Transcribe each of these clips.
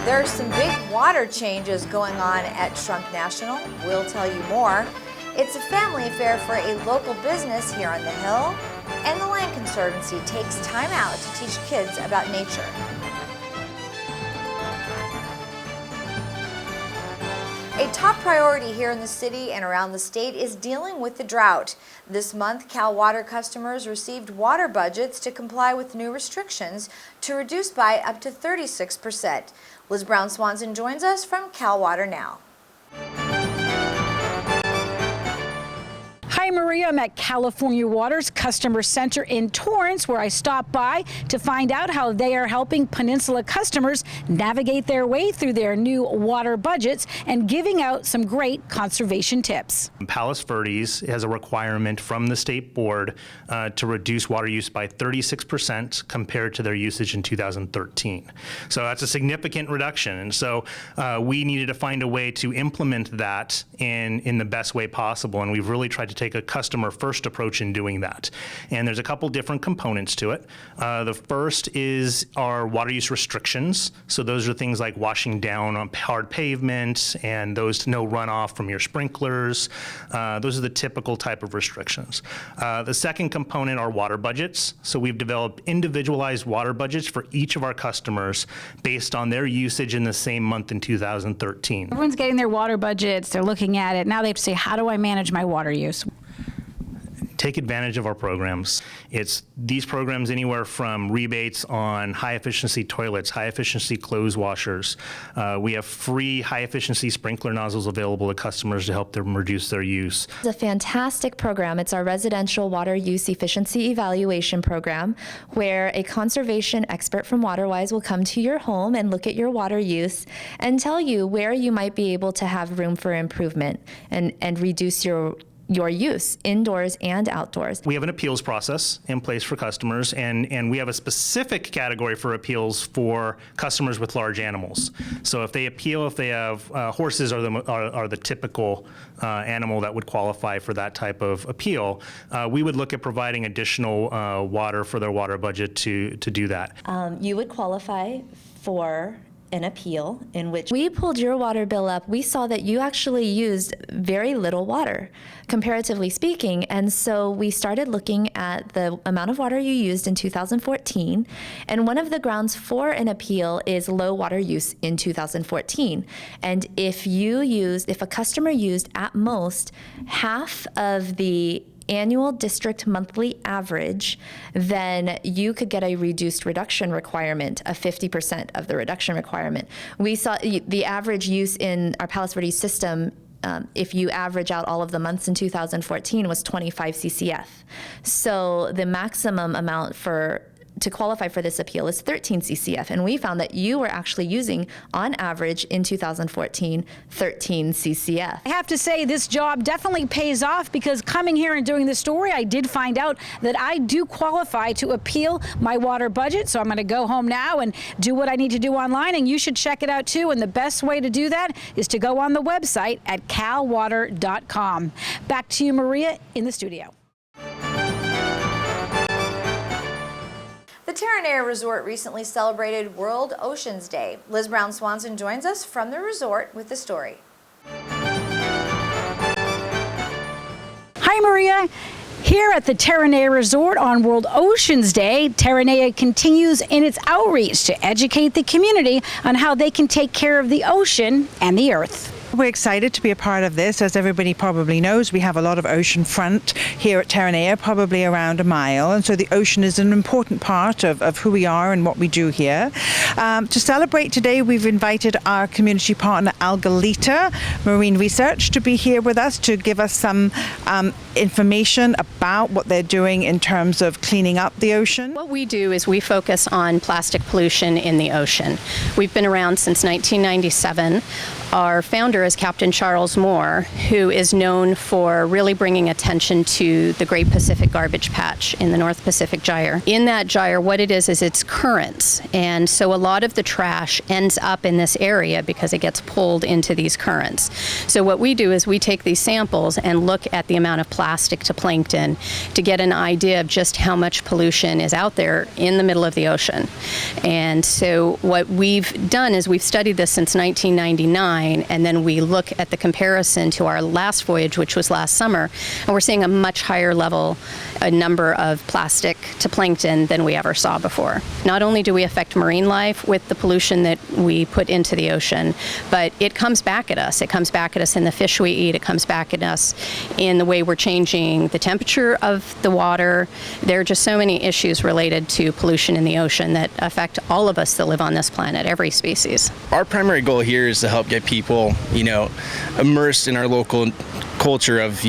There are some big water changes going on at Trunk National. We'll tell you more. It's a family affair for a local business here on the Hill, and the Land Conservancy takes time out to teach kids about nature. A top priority here in the city and around the state is dealing with the drought. This month, Cal Water customers received water budgets to comply with new restrictions to reduce by up to 36%. Liz Brown-Swanson joins us from Cal Water now. Hi, Maria. I'm at California Water's Customer Center in Torrance, where I stopped by to find out how they are helping Peninsula customers navigate their way through their new water budgets and giving out some great conservation tips. Palos Verdes has a requirement from the state board to reduce water use by 36% compared to their usage in 2013. So that's a significant reduction. And so we needed to find a way to implement that in the best way possible. And we've really tried to take a customer first approach in doing that. And there's a couple different components to it. The first is our water use restrictions. So those are things like washing down on hard pavement and those no runoff from your sprinklers. Those are the typical type of restrictions. The second component are water budgets. So we've developed individualized water budgets for each of our customers based on their usage in the same month in 2013. Everyone's getting their water budgets. They're looking at it. Now they have to say, how do I manage my water use? Take advantage of our programs. It's these programs anywhere from rebates on high-efficiency toilets, high-efficiency clothes washers. We have free high-efficiency sprinkler nozzles available to customers to help them reduce their use. It's a fantastic program. It's our residential water use efficiency evaluation program, where a conservation expert from WaterWise will come to your home and look at your water use and tell you where you might be able to have room for improvement and reduce your use indoors and outdoors. We have an appeals process in place for customers, and we have a specific category for appeals for customers with large animals. So if they appeal, if they have horses are the typical animal that would qualify for that type of appeal, we would look at providing additional water for their water budget to do that. You would qualify for an appeal in which we pulled your water bill up. We saw that you actually used very little water, comparatively speaking, and so we started looking at the amount of water you used in 2014, and one of the grounds for an appeal is low water use in 2014. And if a customer used at most half of the annual district monthly average, then you could get a reduced reduction requirement of 50% of the reduction requirement. We saw the average use in our Palos Verdes system, if you average out all of the months in 2014, was 25 CCF. So the maximum amount to qualify for this appeal is 13 CCF, and we found that you were actually using, on average, in 2014, 13 CCF. I have to say this job definitely pays off, because coming here and doing this story, I did find out that I do qualify to appeal my water budget. So I'm going to go home now and do what I need to do online, and you should check it out too. And the best way to do that is to go on the website at calwater.com. Back to you, Maria, in the studio. The Terranea Resort recently celebrated World Oceans Day. Liz Brown-Swanson joins us from the resort with the story. Hi, Maria. Here at the Terranea Resort on World Oceans Day, Terranea continues in its outreach to educate the community on how they can take care of the ocean and the earth. We're excited to be a part of this. As everybody probably knows, we have a lot of ocean front here at Terranea, probably around a mile, and so the ocean is an important part of who we are and what we do here. To celebrate today, we've invited our community partner Algalita Marine Research to be here with us to give us some information about what they're doing in terms of cleaning up the ocean. What we do is we focus on plastic pollution in the ocean. We've been around since 1997. Our founder is Captain Charles Moore, who is known for really bringing attention to the Great Pacific Garbage Patch in the North Pacific Gyre. In that gyre, what it is it's currents, and so a lot of the trash ends up in this area because it gets pulled into these currents. So what we do is we take these samples and look at the amount of plastic to plankton to get an idea of just how much pollution is out there in the middle of the ocean. And so what we've done is we've studied this since 1999, and then we look at the comparison to our last voyage, which was last summer, and we're seeing a much higher level, a number of plastic to plankton than we ever saw before. Not only do we affect marine life with the pollution that we put into the ocean, but it comes back at us. It comes back at us in the fish we eat. It comes back at us in the way we're changing the temperature of the water. There are just so many issues related to pollution in the ocean that affect all of us that live on this planet, every species. Our primary goal here is to help get people, immersed in our local culture of,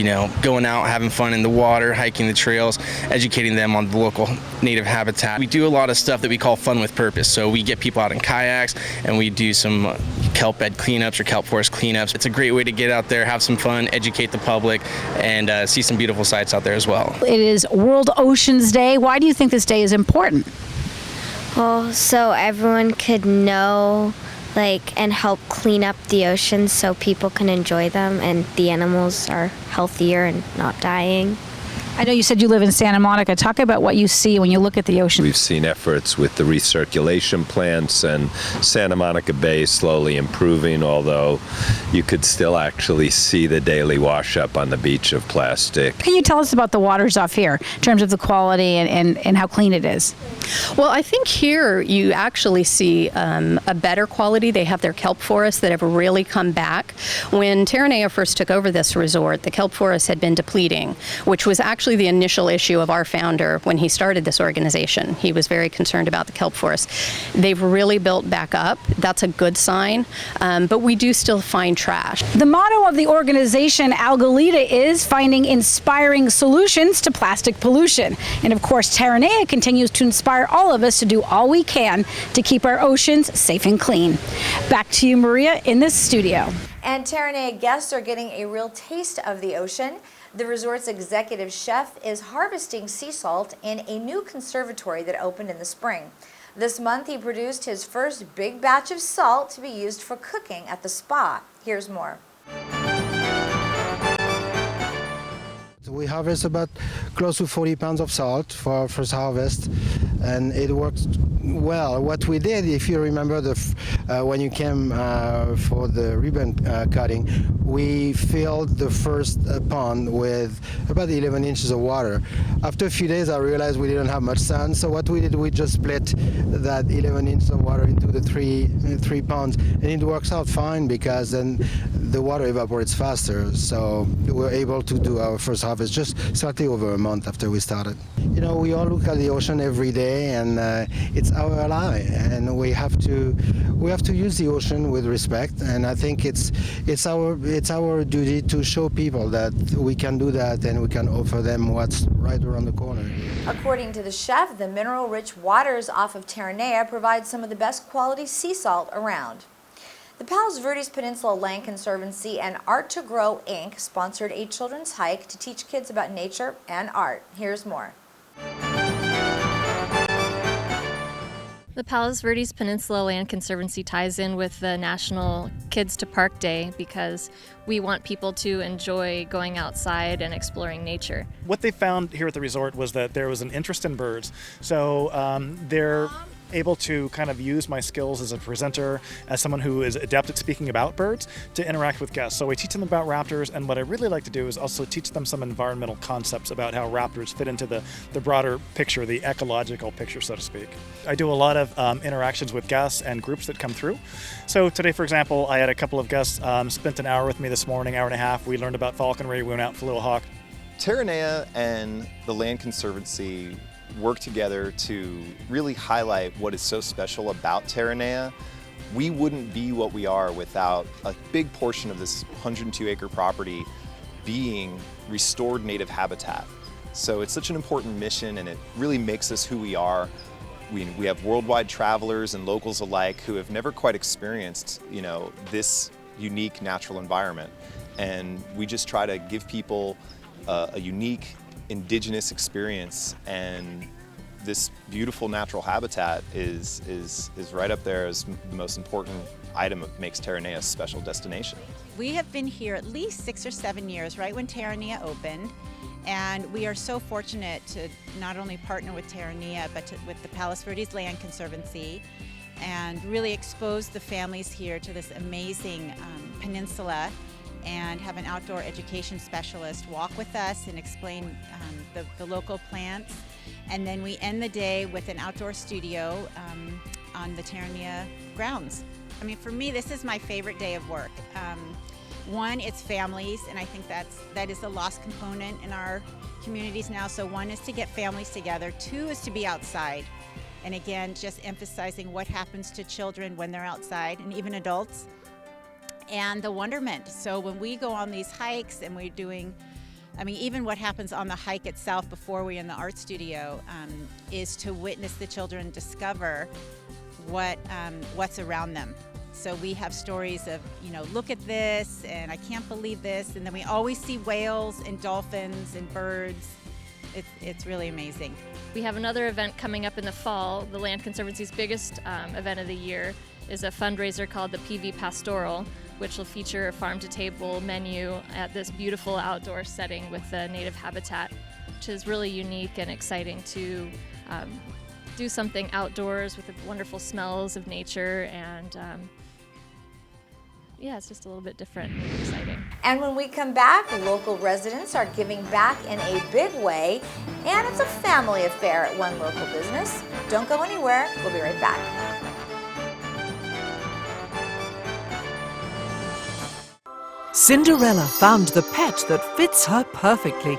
going out, having fun in the water, hiking the trails, educating them on the local native habitat. We do a lot of stuff that we call fun with purpose. So we get people out in kayaks and we do some kelp bed cleanups or kelp forest cleanups. It's a great way to get out there, have some fun, educate the public, and see some beautiful sights out there as well. It is World Oceans Day. Why do you think this day is important? Well, so everyone could know, and help clean up the oceans so people can enjoy them and the animals are healthier and not dying. I know you said you live in Santa Monica. Talk about what you see when you look at the ocean. We've seen efforts with the recirculation plants and Santa Monica Bay slowly improving, although you could still actually see the daily wash up on the beach of plastic. Can you tell us about the waters off here in terms of the quality and how clean it is? Well, I think here you actually see a better quality. They have their kelp forests that have really come back. When Terranea first took over this resort, the kelp forests had been depleting, which was actually the initial issue of our founder when he started this organization. He was very concerned about the kelp forests. They've really built back up. That's a good sign, but we do still find trash. The motto of the organization, Algalita, is finding inspiring solutions to plastic pollution. And of course, Terranea continues to inspire all of us to do all we can to keep our oceans safe and clean. Back to you, Maria, in the studio. And Terranea guests are getting a real taste of the ocean. The resort's executive chef is harvesting sea salt in a new conservatory that opened in the spring. This month, he produced his first big batch of salt to be used for cooking at the spa. Here's more. We harvest about close to 40 pounds of salt for our first harvest, and it works well. What we did, if you remember, when you came for the ribbon cutting, we filled the first pond with about 11 inches of water. After a few days, I realized we didn't have much sun, so what we did, we just split that 11 inches of water into the three ponds, and it works out fine because then the water evaporates faster. So we were able to do our first harvest just slightly over a month after we started. We all look at the ocean every day, and it's our ally, and we have to use the ocean with respect. And I think it's our duty to show people that we can do that, and we can offer them what's right around the corner. According to the chef, the mineral-rich waters off of Terranea provide some of the best quality sea salt around. The Palos Verdes Peninsula Land Conservancy and Art to Grow, Inc. sponsored a children's hike to teach kids about nature and art. Here's more. The Palos Verdes Peninsula Land Conservancy ties in with the National Kids to Park Day because we want people to enjoy going outside and exploring nature. What they found here at the resort was that there was an interest in birds. So they're able to kind of use my skills as a presenter, as someone who is adept at speaking about birds, to interact with guests. So I teach them about raptors, and what I really like to do is also teach them some environmental concepts about how raptors fit into the broader picture, the ecological picture, so to speak. I do a lot of interactions with guests and groups that come through. So today, for example, I had a couple of guests spent an hour with me this morning, hour and a half. We learned about falconry, we went out for Little Hawk. Terranea and the Land Conservancy work together to really highlight what is so special about Terranea. We wouldn't be what we are without a big portion of this 102-acre property being restored native habitat. So it's such an important mission, and it really makes us who we are. We have worldwide travelers and locals alike who have never quite experienced, this unique natural environment. And we just try to give people a unique indigenous experience, and this beautiful natural habitat is right up there as the most important item that makes Terranea a special destination. We have been here at least 6 or 7 years, right when Terranea opened, and we are so fortunate to not only partner with Terranea, but with the Palos Verdes Land Conservancy, and really expose the families here to this amazing peninsula, and have an outdoor education specialist walk with us and explain the local plants. And then we end the day with an outdoor studio on the Terranea grounds. I mean, for me, this is my favorite day of work. One, it's families, and I think that is a lost component in our communities now. So one is to get families together. Two is to be outside. And again, just emphasizing what happens to children when they're outside, and even adults. And the wonderment. So when we go on these hikes and we're doing, I mean, even what happens on the hike itself before we're in the art studio is to witness the children discover what's around them. So we have stories of, you know, look at this, and I can't believe this. And then we always see whales and dolphins and birds. It's really amazing. We have another event coming up in the fall. The Land Conservancy's biggest event of the year is a fundraiser called the Pb Pastoral, which will feature a farm-to-table menu at this beautiful outdoor setting with the native habitat, which is really unique and exciting to do something outdoors with the wonderful smells of nature, and yeah, it's just a little bit different and exciting. And when we come back, local residents are giving back in a big way, and it's a family affair at one local business. Don't go anywhere, we'll be right back. Cinderella found the pet that fits her perfectly.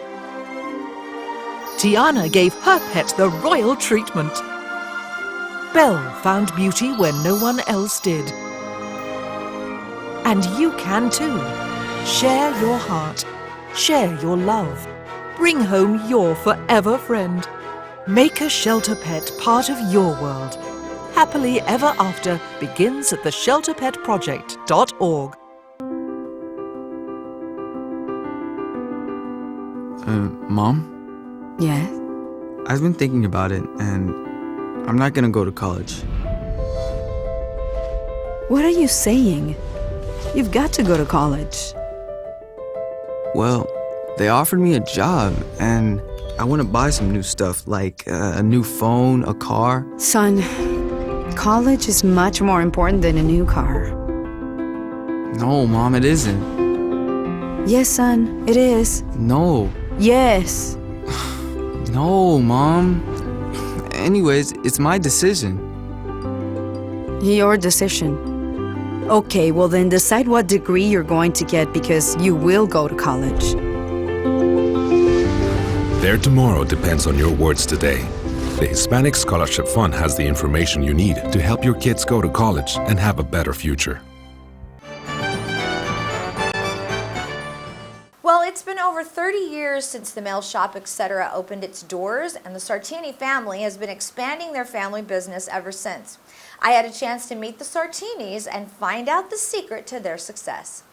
Tiana gave her pet the royal treatment. Belle found beauty when no one else did. And you can too. Share your heart. Share your love. Bring home your forever friend. Make a shelter pet part of your world. Happily Ever After begins at theshelterpetproject.org. Mom? Yes? I've been thinking about it, and I'm not gonna go to college. What are you saying? You've got to go to college. Well, they offered me a job, and I want to buy some new stuff, like a new phone, a car. Son, college is much more important than a new car. No, Mom, it isn't. Yes, son, it is. No. Yes. No, Mom. Anyways, it's my decision. Your decision. Okay, well then decide what degree you're going to get, because you will go to college. Their tomorrow depends on your words today. The Hispanic Scholarship Fund has the information you need to help your kids go to college and have a better future. Well, it's been over 30 years since the Mail Shop, etc. opened its doors, and the Sartini family has been expanding their family business ever since. I had a chance to meet the Sartinis and find out the secret to their success.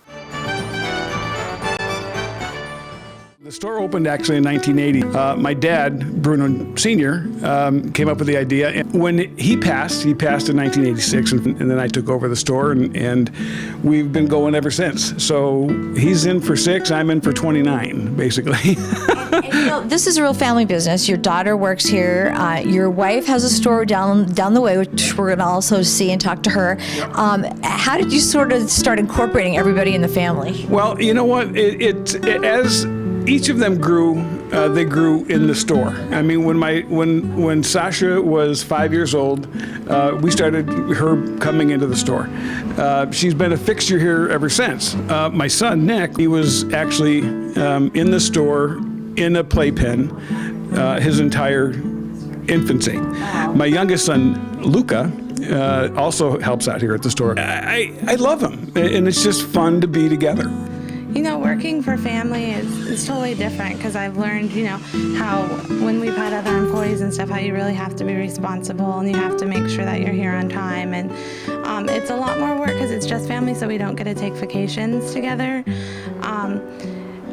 The store opened actually in 1980. My dad, Bruno Sr., came up with the idea. And when he passed in 1986, and then I took over the store, and we've been going ever since. So he's in for 6, I'm in for 29, basically. And, you know, this is a real family business. Your daughter works here. Your wife has a store down the way, which we're going to also see and talk to her. How did you sort of start incorporating everybody in the family? Well, you know what? As each of them grew, they grew in the store. I mean, when Sasha was 5 years old, we started her coming into the store. She's been a fixture here ever since. My son, Nick, he was actually in the store in a playpen his entire infancy. My youngest son, Luca, also helps out here at the store. I love him, and it's just fun to be together. You know, working for family is totally different because I've learned, you know, how when we've had other employees and stuff, how you really have to be responsible and you have to make sure that you're here on time. And it's a lot more work because it's just family, so we don't get to take vacations together.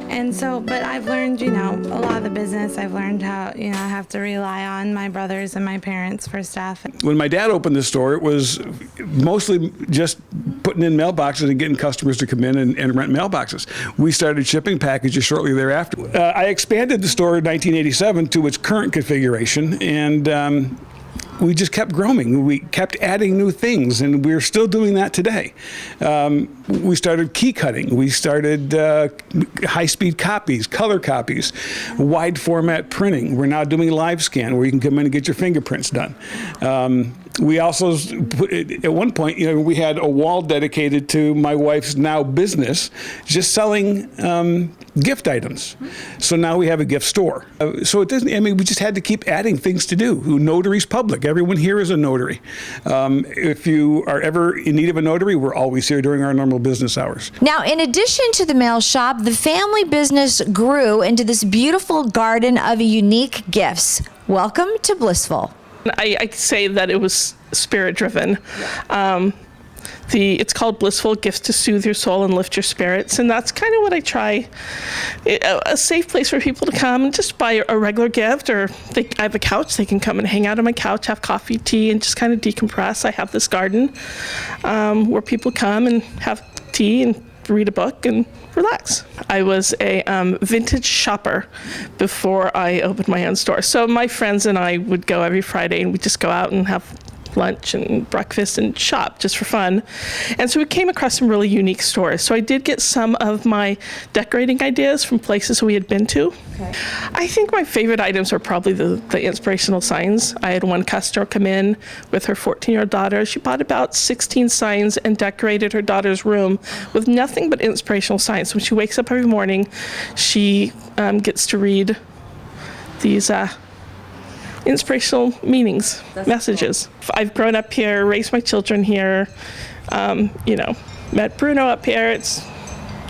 And so, but I've learned, you know, a lot of the business. I've learned how, you know, I have to rely on my brothers and my parents for stuff. When my dad opened the store, it was mostly just putting in mailboxes and getting customers to come in and rent mailboxes. We started shipping packages shortly thereafter. I expanded the store in 1987 to its current configuration, and we just kept growing. We kept adding new things, and we're still doing that today. We started key cutting. We started high-speed copies, color copies, wide format printing. We're now doing live scan, where you can come in and get your fingerprints done. We also, at one point, you know, we had a wall dedicated to my wife's now business, just selling gift items. So now we have a gift store. So it doesn't, I mean, we just had to keep adding things to do. Notary's public. Everyone here is a notary. If you are ever in need of a notary, we're always here during our normal business hours. Now, in addition to the mail shop, the family business grew into this beautiful garden of unique gifts. Welcome to Blissful. I say that it was spirit-driven. It's called Blissful, Gifts to Soothe Your Soul and Lift Your Spirits, and that's kind of what I try. A safe place for people to come and just buy a regular gift, or I have a couch, they can come and hang out on my couch, have coffee, tea, and just kind of decompress. I have this garden where people come and have tea and read a book and relax. I was a vintage shopper before I opened my own store. So my friends and I would go every Friday and we'd just go out and have lunch and breakfast and shop just for fun. And so we came across some really unique stores. So I did get some of my decorating ideas from places we had been to. Okay. I think my favorite items are probably the inspirational signs. I had one customer come in with her 14-year-old daughter. She bought about 16 signs and decorated her daughter's room with nothing but inspirational signs. When she wakes up every morning, she gets to read these inspirational meanings, messages. Cool. I've grown up here, raised my children here, you know, met Bruno up here.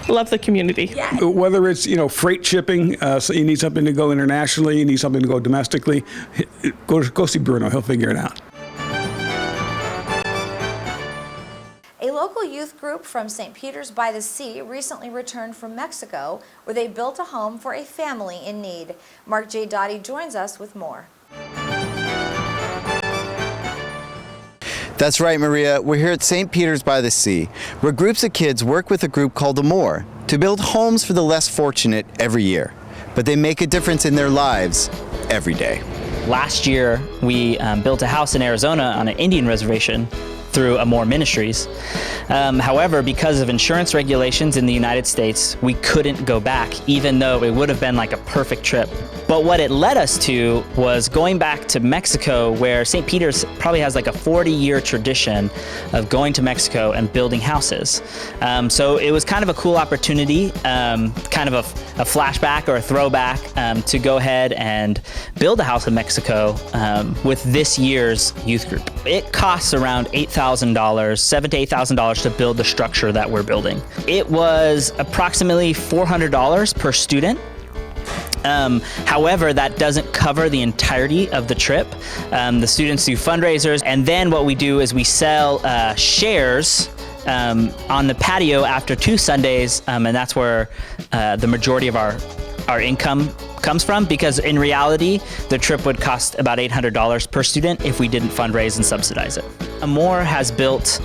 Love the community. Yeah. Whether it's, you know, freight shipping, so you need something to go internationally, you need something to go domestically, go see Bruno, he'll figure it out. A local youth group from St. Peter's by the Sea recently returned from Mexico, where they built a home for a family in need. Mark J. Dottie joins us with more. That's right, Maria. We're here at St. Peter's by the Sea, where groups of kids work with a group called the More to build homes for the less fortunate every year. But they make a difference in their lives every day. Last year, we built a house in Arizona on an Indian reservation through More Ministries. However, because of insurance regulations in the United States, we couldn't go back, even though it would have been like a perfect trip. But what it led us to was going back to Mexico, where St. Peter's probably has like a 40-year tradition of going to Mexico and building houses. So it was kind of a cool opportunity, kind of a flashback or a throwback to go ahead and build a house in Mexico with this year's youth group. It costs around $8,000, $7,000 to $8,000 to build the structure that we're building. It was approximately $400 per student. However, that doesn't cover the entirety of the trip. The students do fundraisers, and then what we do is we sell shares on the patio after 2 Sundays, and that's where the majority of our income comes from, because in reality, the trip would cost about $800 per student if we didn't fundraise and subsidize it. More has built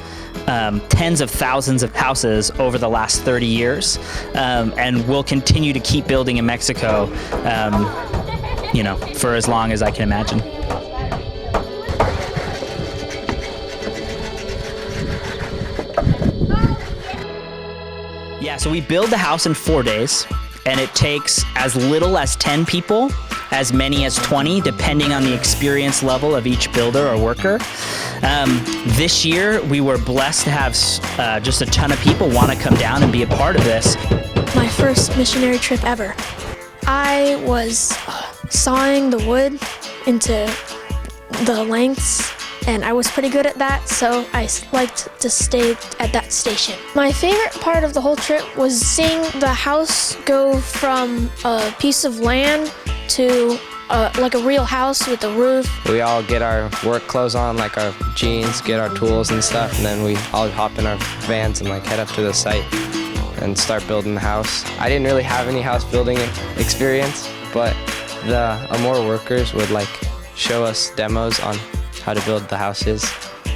tens of thousands of houses over the last 30 years, and we'll continue to keep building in Mexico, you know, for as long as I can imagine. Yeah, so we build the house in 4 days, and it takes as little as 10 people, as many as 20, depending on the experience level of each builder or worker. This year, we were blessed to have just a ton of people want to come down and be a part of this. My first missionary trip ever. I was sawing the wood into the lengths and I was pretty good at that, so I liked to stay at that station. My favorite part of the whole trip was seeing the house go from a piece of land to like a real house with a roof. We all get our work clothes on, like our jeans, get our tools and stuff, and then we all hop in our vans and like head up to the site and start building the house. I didn't really have any house building experience, but the Amore workers would like show us demos on how to build the houses.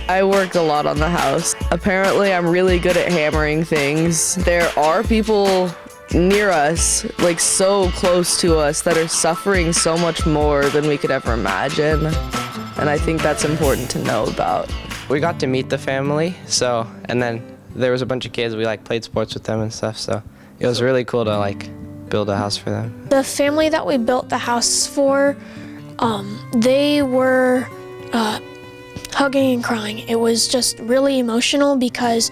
I worked a lot on the house. Apparently I'm really good at hammering things. There are people near us, like so close to us, that are suffering so much more than we could ever imagine. And I think that's important to know about. We got to meet the family, and then there was a bunch of kids, we like played sports with them and stuff, so it was really cool to like build a house for them. The family that we built the house for, they were hugging and crying. It was just really emotional because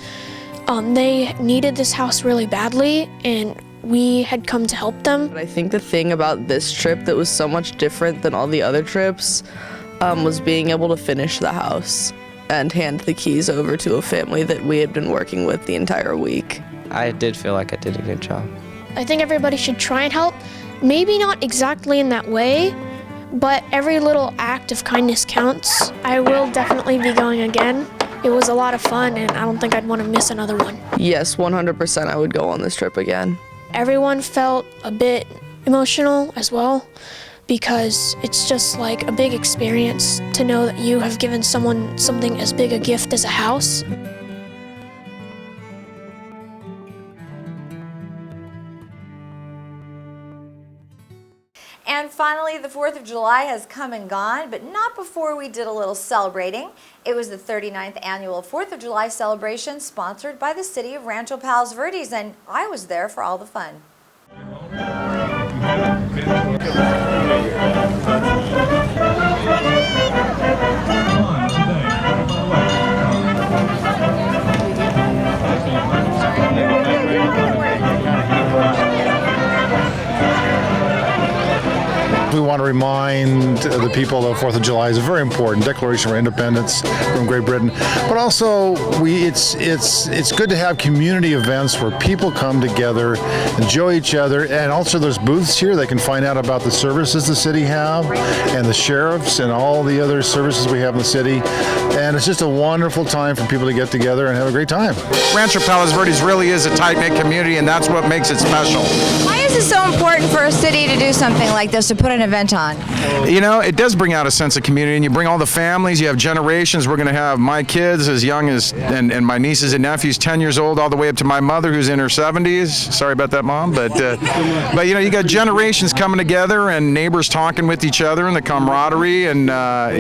they needed this house really badly, and we had come to help them. But I think the thing about this trip that was so much different than all the other trips was being able to finish the house and hand the keys over to a family that we had been working with the entire week. I did feel like I did a good job. I think everybody should try and help. Maybe not exactly in that way, but every little act of kindness counts. I will definitely be going again. It was a lot of fun, and I don't think I'd want to miss another one. Yes, 100% I would go on this trip again. Everyone felt a bit emotional as well, because it's just like a big experience to know that you have given someone something as big a gift as a house. And finally, the 4th of July has come and gone, but not before we did a little celebrating. It was the 39th annual 4th of July celebration sponsored by the city of Rancho Palos Verdes, and I was there for all the fun. We want to remind the people that 4th of July is very important, Declaration of Independence from Great Britain. But also, it's good to have community events where people come together, enjoy each other, and also there's booths here. They can find out about the services the city have, and the sheriffs, and all the other services we have in the city. And it's just a wonderful time for people to get together and have a great time. Rancho Palos Verdes really is a tight-knit community, and that's what makes it special. Why is it so important for a city to do something like this, to put an event on? You know, it does bring out a sense of community, and you bring all the families, you have generations. We're going to have my kids as young as, and my nieces and nephews 10 years old, all the way up to my mother who's in her 70s. Sorry about that, Mom. But you know, you got generations coming together and neighbors talking with each other, and the camaraderie, and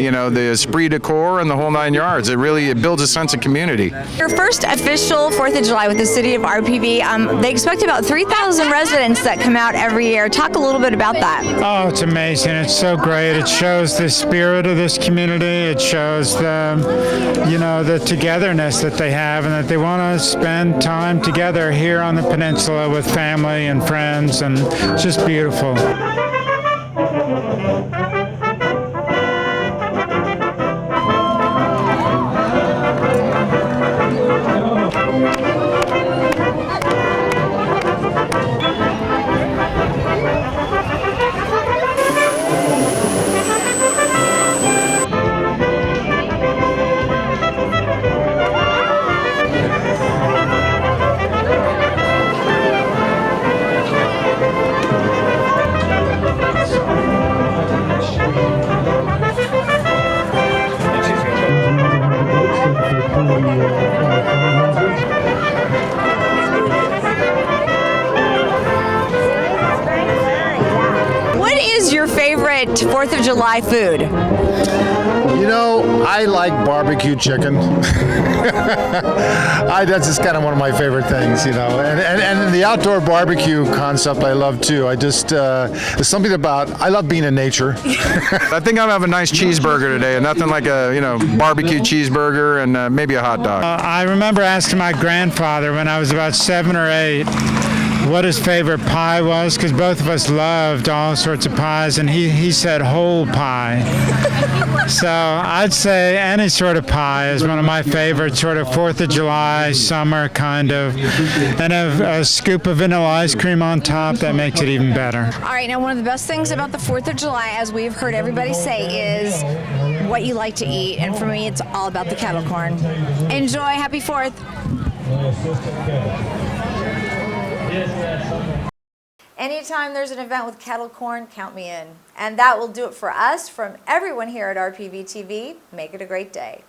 you know, the esprit de corps and the whole 9 yards. It builds a sense of community. Your first official 4th of July with the city of RPV, they expect about 3,000 residents that come out every year. Talk a little bit about that. Oh, it's amazing. It's so great. It shows the spirit of this community. It shows the, you know, the togetherness that they have, and that they want to spend time together here on the peninsula with family and friends, and it's just beautiful. What is your favorite 4th of July food? You know, I like barbecue chicken. That's just kind of one of my favorite things, you know. And the outdoor barbecue concept I love too. There's something about, I love being in nature. I think I'll have a nice cheeseburger today, and nothing like a, you know, barbecue cheeseburger and maybe a hot dog. I remember asking my grandfather when I was about 7 or 8 what his favorite pie was, because both of us loved all sorts of pies, and he said whole pie. So I'd say any sort of pie is one of my favorites, sort of 4th of July, summer kind of, and a scoop of vanilla ice cream on top, that makes it even better. All right, now one of the best things about the 4th of July, as we've heard everybody say, is what you like to eat, and for me it's all about the kettle corn. Enjoy, happy 4th. Anytime there's an event with kettle corn, count me in. And that will do it for us. From everyone here at RPV TV, make it a great day.